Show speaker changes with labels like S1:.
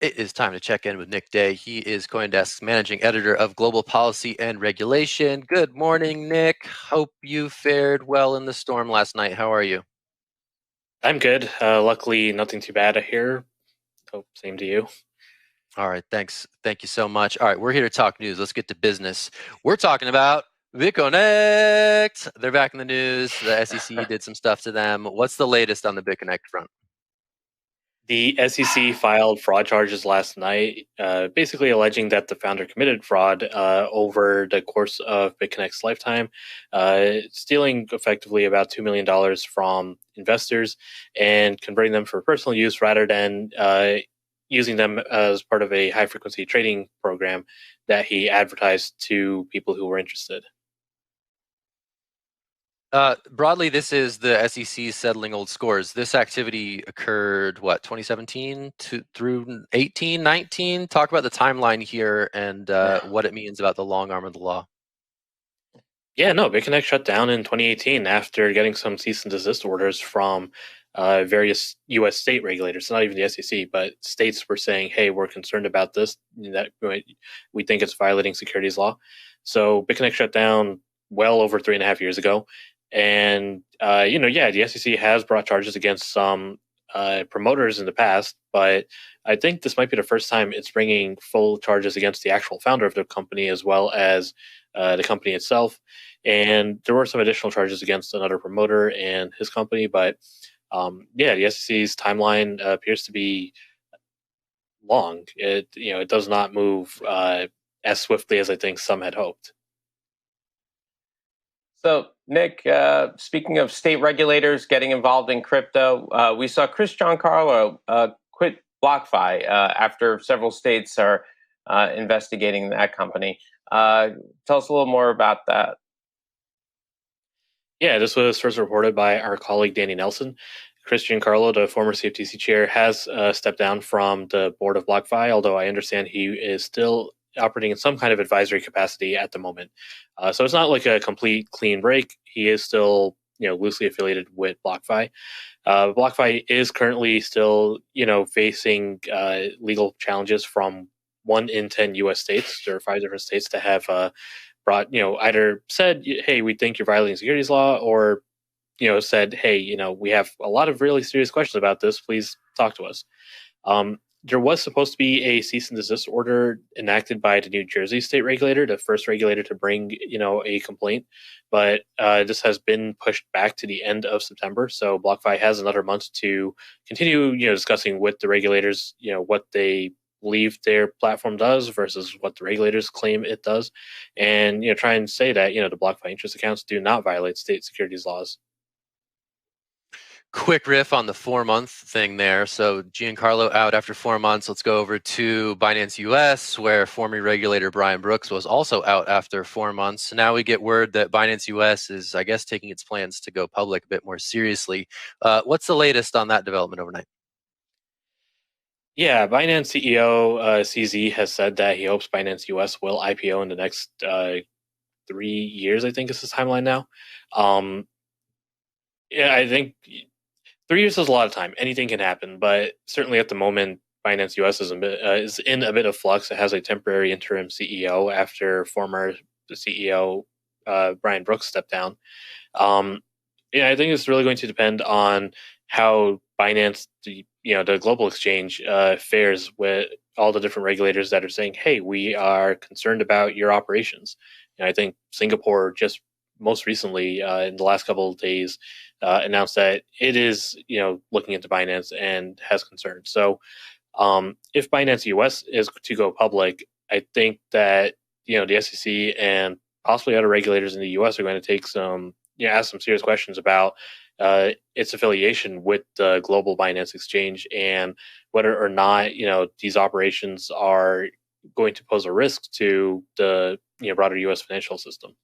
S1: It is time to check in with Nick Day. He is CoinDesk's managing editor of global policy and regulation. Good morning, Nick. Hope you fared well in the storm last night. How are you?
S2: I'm good. Luckily, nothing too bad here. Hope same to you.
S1: All right, thanks. Thank you so much. All right, we're here to talk news. Let's get to business. We're talking about BitConnect. They're back in the news. The SEC did some stuff to them. What's the latest on the BitConnect front?
S2: The SEC filed fraud charges last night, basically alleging that the founder committed fraud over the course of BitConnect's lifetime, stealing effectively about $2 million from investors and converting them for personal use rather than using them as part of a high frequency trading program that he advertised to people who were interested.
S1: Broadly, this is the SEC settling old scores. This activity occurred, 2017 through 18, 19? Talk about the timeline here and what it means about the long arm of the law.
S2: Yeah, no, BitConnect shut down in 2018 after getting some cease and desist orders from various U.S. state regulators, not even the SEC, but states were saying, hey, we're concerned about this, that we think it's violating securities law. So BitConnect shut down well over 3.5 years ago. And, the SEC has brought charges against some promoters in the past, but I think this might be the first time it's bringing full charges against the actual founder of the company as well as the company itself. And there were some additional charges against another promoter and his company, but the SEC's timeline appears to be long. It does not move as swiftly as I think some had hoped.
S3: So, Nick, speaking of state regulators getting involved in crypto, we saw Chris Giancarlo quit BlockFi after several states are investigating that company. Tell us a little more about that.
S2: Yeah, this was first reported by our colleague Danny Nelson. Chris Giancarlo, the former CFTC chair, has stepped down from the board of BlockFi, although I understand he is still operating in some kind of advisory capacity at the moment. So it's not like a complete clean break. He is still, loosely affiliated with BlockFi. BlockFi is currently still, facing legal challenges from 1 in 10 U.S. states. There are 5 different states that have brought, either said, hey, we think you're violating securities law, or, said, hey, we have a lot of really serious questions about this. Please talk to us. There was supposed to be a cease and desist order enacted by the New Jersey state regulator, the first regulator to bring, a complaint, but this has been pushed back to the end of September. So BlockFi has another month to continue, discussing with the regulators, what they believe their platform does versus what the regulators claim it does, and try and say that the BlockFi interest accounts do not violate state securities laws.
S1: Quick riff on the 4-month thing there. So Giancarlo out after 4 months. Let's go over to Binance US, where former regulator Brian Brooks was also out after 4 months. Now we get word that Binance US is, I guess, taking its plans to go public a bit more seriously. What's the latest on that development overnight?
S2: Yeah, Binance CEO CZ has said that he hopes Binance US will IPO in the next 3 years, I think is his timeline now. I think 3 years is a lot of time. Anything can happen, but certainly at the moment, Binance US is in a bit of flux. It has a temporary interim CEO after former CEO Brian Brooks stepped down. I think it's really going to depend on how Binance, the global exchange, fares with all the different regulators that are saying, "Hey, we are concerned about your operations." I think Singapore just most recently in the last couple of days announced that it is looking into Binance and has concerns. So if Binance US is to go public, I think that the SEC and possibly other regulators in the US are going to take some ask some serious questions about its affiliation with the global Binance exchange and whether or not these operations are going to pose a risk to the broader U.S. financial system.